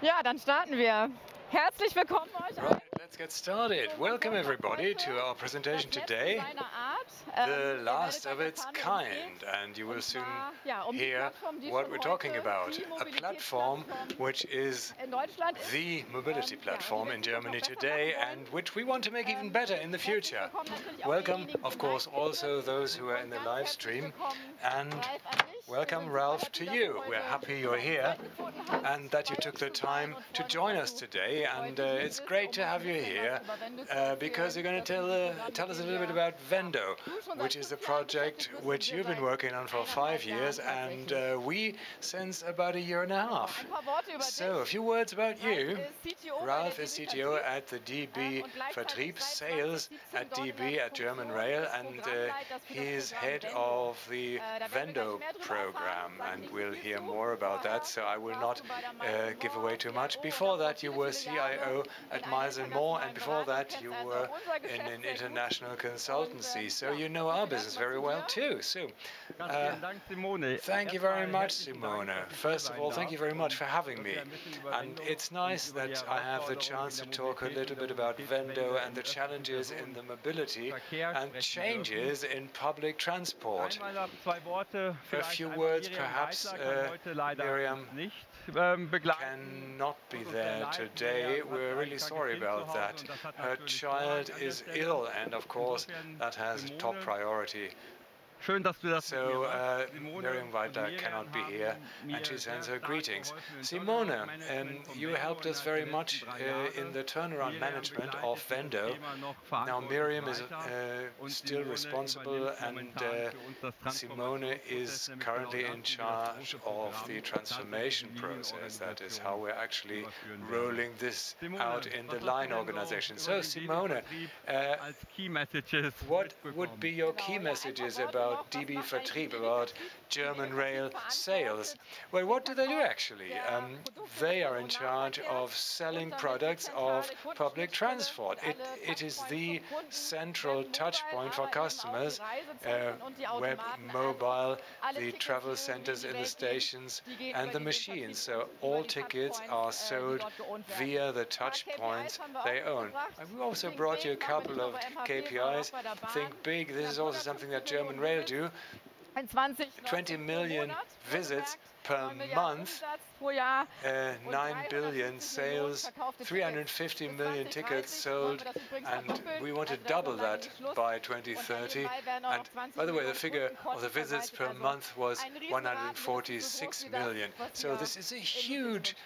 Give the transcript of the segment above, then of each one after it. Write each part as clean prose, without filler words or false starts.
Ja, dann starten wir. Herzlich willkommen euch allen. Let's get started. Welcome everybody to our presentation today, the last of its kind, and you will soon hear what we're talking about. A platform which is the mobility platform in Germany today and which we want to make even better in the future. Welcome, of course, also those who are in the live stream, and welcome, Ralf, to you. We're happy you're here and that you took the time to join us today, and it's great to have you here because you're going to tell us a little bit about Vendo, which is a project which you've been working on for 5 years and we since about 1.5 years. So a few words about you. Ralf is CTO at the DB Vertrieb Sales at DB at German Rail, and he's head of the Vendo program, and we'll hear more about that, so I will not give away too much. Before that you were CIO at Miles & More, and before that you were in an international consultancy, so you know our business very well too. So thank you very much, Simone. First of all, thank you very much for having me, and it's nice that I have the chance to talk a little bit about Vendo and the challenges in the mobility and changes in public transport. A few words perhaps. Miriam cannot be there today. We're really sorry about that. Her child is ill, and of course that has top priority. So Miriam Weidler cannot be here, and she sends her greetings. Simone, you helped us very much in the turnaround management of Vendo. Now Miriam is still responsible, and Simone is currently in charge of the transformation process. That is how we're actually rolling this out in the line organization. So Simone, what would be your key messages about DB Vertrieb, about German Rail sales? Well, what do they do actually? They are in charge of selling products of public transport. It is the central touch point for customers, web, mobile, the travel centers in the stations, and the machines. So all tickets are sold via the touch points they own. And we also brought you a couple of KPIs. Think big. This is also something that German Rail do. 20 million visits per month, 9 billion sales, 350 million tickets sold, and we want to double that by 2030. And by the way, the figure of the visits per month was 146 million. So this is a huge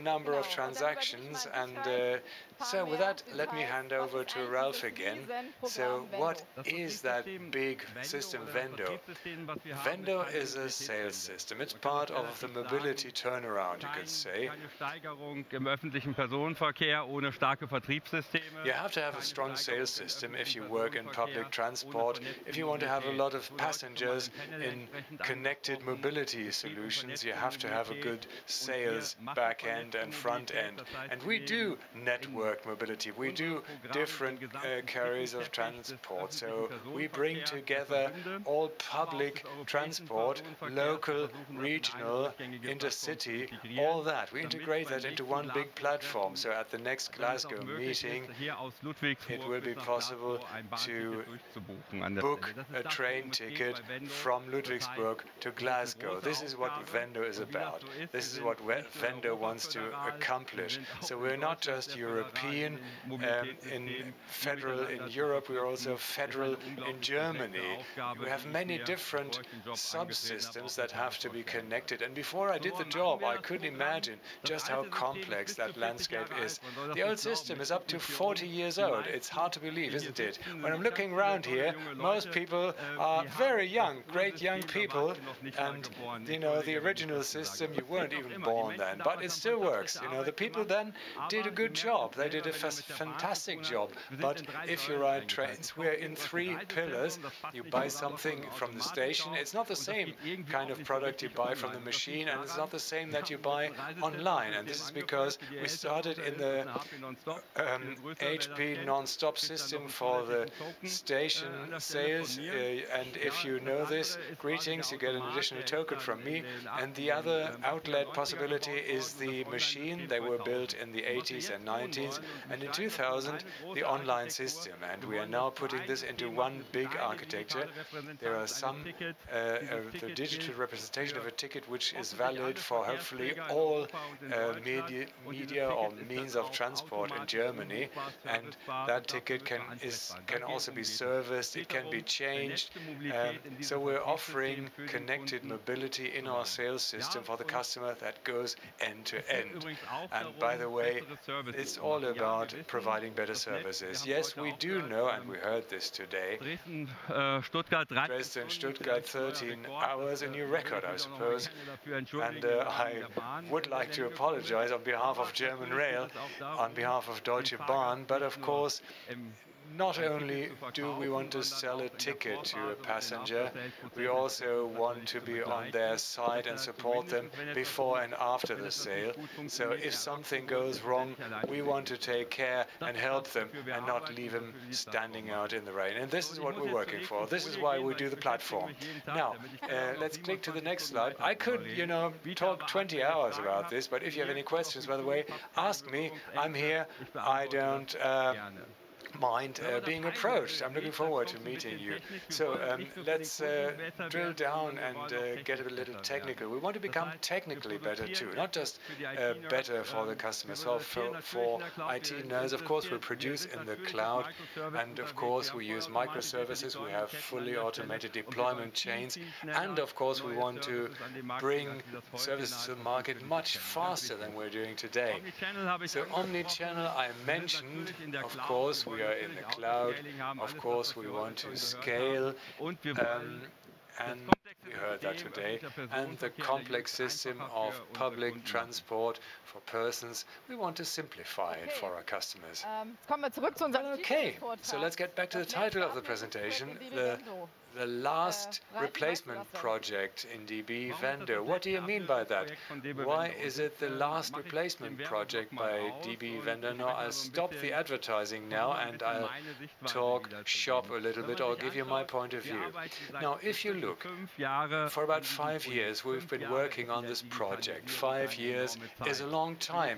number of transactions, and so with that, let me hand over to Ralf again. So what is that big system, Vendo? Vendo is a sales system. It's part of the mobility turnaround, you could say. You have to have a strong sales system if you work in public transport. If you want to have a lot of passengers in connected mobility solutions, you have to have a good sales back end and front end. And we do network mobility. We do different carriers of transport. So we bring together all public transport, local, regional, intercity, all that. We integrate that into one big platform. So at the next Glasgow meeting, it will be possible to book a train ticket from Ludwigsburg to Glasgow. This is what Vendo is about. This is what Vendo wants to accomplish. So we're not just European, federal in Europe, we are also federal in Germany. We have many different subsystems that have to be connected. And before I did the job, I couldn't imagine just how complex that landscape is. The old system is up to 40 years old. It's hard to believe, isn't it? When I'm looking around here, most people are very young, great young people. And, you know, the original system, you weren't even born then, but it still works. You know, the people then did a good job. They did a fantastic job. But if you ride trains, we're in 3 pillars. You buy something from the station. It's not the same kind of product you buy from from the machine, and it's not the same that you buy online. And this is because we started in the HP non-stop system for the station sales, and if you know this, greetings, you get an additional token from me. And the other outlet possibility is the machine. They were built in the 80s and 90s, and in 2000 the online system, and we are now putting this into one big architecture. There are some the digital representation of a ticket which is valid for hopefully all media or means of transport in Germany, and that ticket can also be serviced, it can be changed. So we're offering connected mobility in our sales system for the customer that goes end to end. And by the way, it's all about providing better services. Yes, we do know, and we heard this today, Dresden, Stuttgart, 13 hours, a new record, I suppose. And I would like to apologize on behalf of German Rail, on behalf of Deutsche Bahn, but of course, not only do we want to sell a ticket to a passenger, we also want to be on their side and support them before and after the sale. So if something goes wrong, we want to take care and help them and not leave them standing out in the rain. And this is what we're working for. This is why we do the platform. Now, let's click to the next slide. I could, talk 20 hours about this, but if you have any questions, by the way, ask me. I'm here. I don't mind being approached. I'm looking forward to meeting you. So let's drill down and get a little technical. We want to become technically better too, not just better for the customers. So for IT nerds, of course, we produce in the cloud, and of course we use microservices. We have fully automated deployment chains, and of course we want to bring services to the market much faster than we're doing today. So omni-channel I mentioned, of course, we are in the cloud. Of course, we want to scale, and we heard that today. And the complex system of public transport for persons, we want to simplify it for our customers. Okay, so let's get back to the title of the presentation, the last replacement project in DB vendor. What do you mean by that? Why is it the last replacement project by DB vendor? No, I'll stop the advertising now and I'll talk shop a little bit or give you my point of view. Now, if you look, for about 5 years we've been working on this project. 5 years is a long time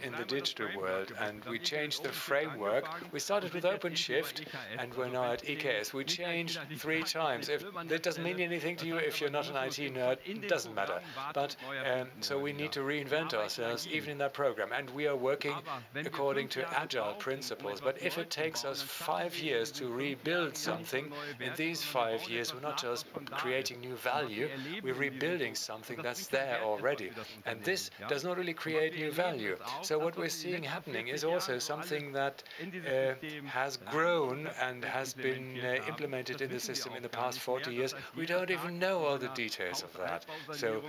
in the digital world, and we changed the framework. We started with OpenShift and we're now at EKS. We changed 3 times. If that doesn't mean anything to you, if you're not an IT nerd, it doesn't matter. But so we need to reinvent ourselves even in that program, and we are working according to agile principles. But if it takes us 5 years to rebuild something, in these 5 years we're not just creating new value, we're rebuilding something that's there already, and this does not really create new value. So what we're seeing happening is also something that has grown and has been implemented in the system in the past 40 years. We don't even know all the details of that. So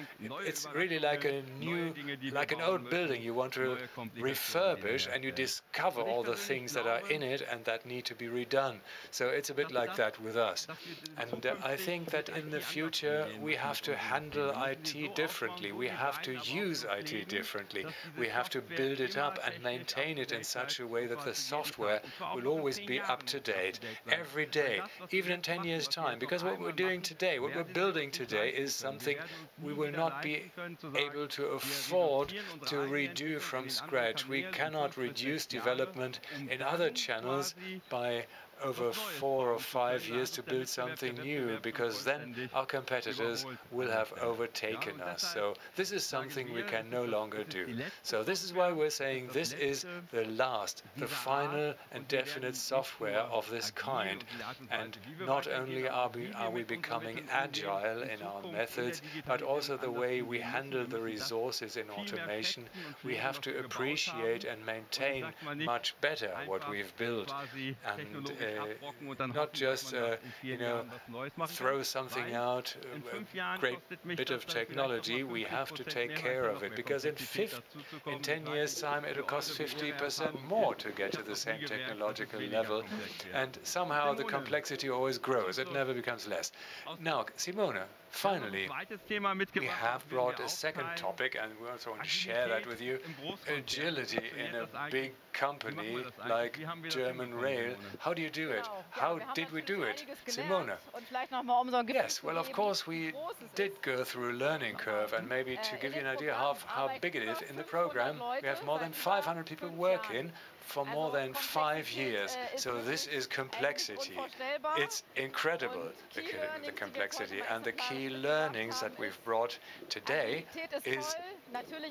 it's really like an old building you want to refurbish, and you discover all the things that are in it and that need to be redone. So it's a bit like that with us. And I think that in the future we have to handle IT differently. We have to use IT differently. We have to build it up and maintain it in such a way that the software will always be up to date every day, even in 10 years' time. Because what we're doing today, what we're building today, is something we will not be able to afford to redo from scratch. We cannot reduce development in other channels by over 4 or 5 years to build something new, because then our competitors will have overtaken us. So this is something we can no longer do. So this is why we're saying this is the final and definite software of this kind. And not only are we becoming agile in our methods, but also the way we handle the resources in automation. We have to appreciate and maintain much better what we've built. And not just throw something out, a great bit of technology. We have to take care of it, because in 10 years' time it'll cost 50% more to get to the same technological level, and somehow the complexity always grows. It never becomes less. Now, Simone, finally, we have brought a second topic, and we also want to share that with you. Agility in a big company like German Rail. How do you do it? How did we do it? Simone. Yes, well, of course, we did go through a learning curve, and maybe to give you an idea of how big it is, in the program, we have more than 500 people working for more than 5 years. So this is complexity. It's incredible, the complexity. And the key learnings that we've brought today is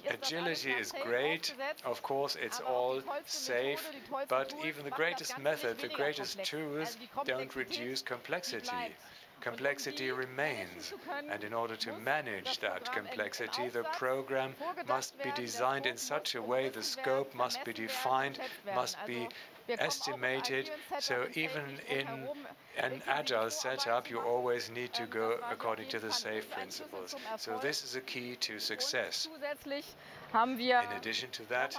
agility is great. Of course, it's all safe, but even the greatest method, the greatest tools don't reduce complexity. Complexity remains, and in order to manage that complexity, the program must be designed in such a way, the scope must be defined, must be estimated. So even in an agile setup, you always need to go according to the SAFE principles. So this is a key to success. In addition to that,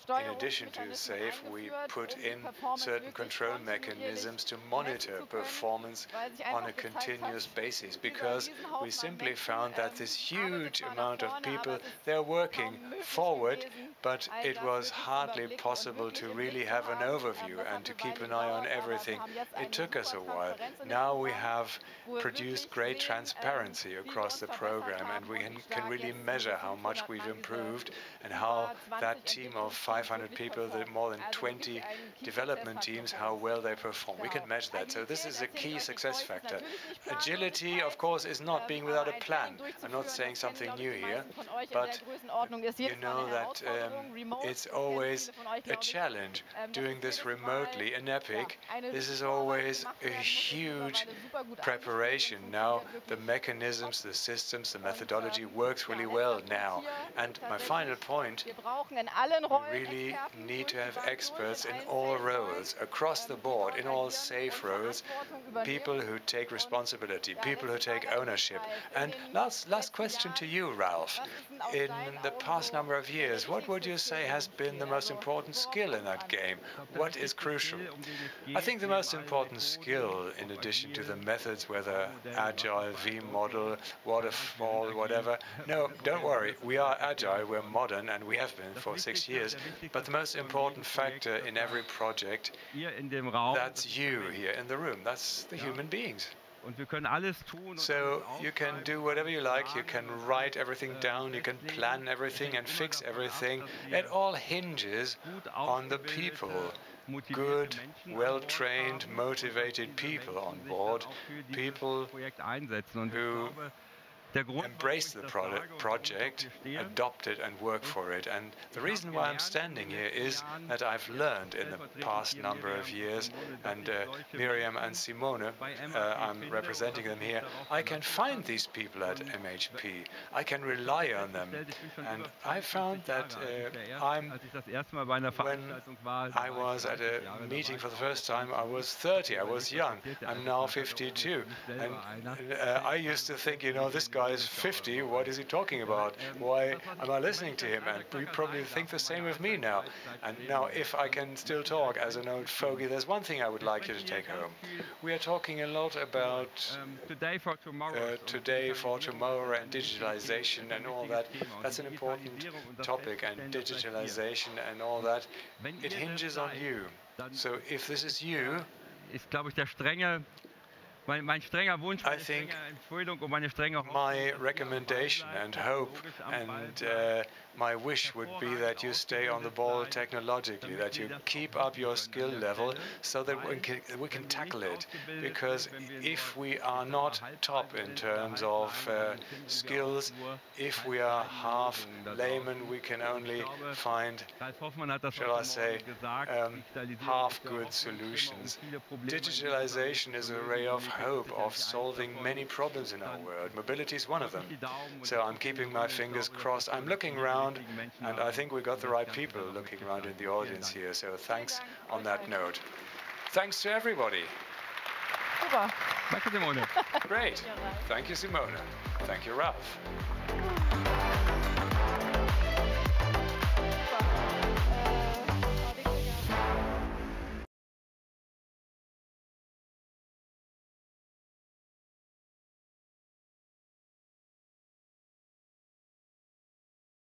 in addition to SAFE, we put in certain control mechanisms to monitor performance on a continuous basis, because we simply found that this huge amount of people, they're working forward, but it was hardly possible to really have an overview and to keep an eye on everything. It took us a while. Now we have produced great transparency across the program, and we can really measure how much we've improved and how that team of 500 people, the more than 20 development teams, how well they perform. We can measure that. So this is a key success factor. Agility, of course, is not being without a plan. I'm not saying something new here, but you know that it's always a challenge doing this remotely in Epic. This is always a huge preparation. Now the mechanisms, the systems, the methodology works really well now. And my final point, we really need to have experts in all roles, across the board, in all SAFE roles, people who take responsibility, people who take ownership. And last question to you, Ralf. In the past number of years, what would you say has been the most important skill in that game? What is crucial? I think the most important skill, in addition to the methods, whether agile, V model, waterfall, whatever. No, don't worry. We are agile, we're modern, and we have been for 6 years. But the most important factor in every project, that's you here in the room. That's the human beings. So you can do whatever you like, you can write everything down, you can plan everything and fix everything. It all hinges on the people. Good, well-trained, motivated people on board, people who embrace the project, adopt it and work for it. And the reason why I'm standing here is that I've learned in the past number of years, and Miriam and Simone, I'm representing them here, I can find these people at MHP. I can rely on them. And I found that when I was at a meeting for the first time, I was 30, I was young. I'm now 52. And I used to think, you know, this guy is 50, what is he talking about? Why am I listening to him? And you probably think the same of me now. And now, if I can still talk as an old fogey, there's one thing I would like you to take home. We are talking a lot about today for tomorrow and digitalization and all that. That's an important topic, and digitalization and all that. It hinges on you. So if this is you, I think my recommendation and hope and my wish would be that you stay on the ball technologically, that you keep up your skill level so that we can tackle it. Because if we are not top in terms of skills, if we are half layman, we can only find, shall I say, half good solutions. Digitalization is a ray of hope of solving many problems in our world. Mobility is one of them. So I'm keeping my fingers crossed. I'm looking around, and I think we got the right people looking around in the audience here. So thanks on that note. Thanks to everybody. Super. Danke, Simone. Great. Thank you, Simone. Thank you, Ralf.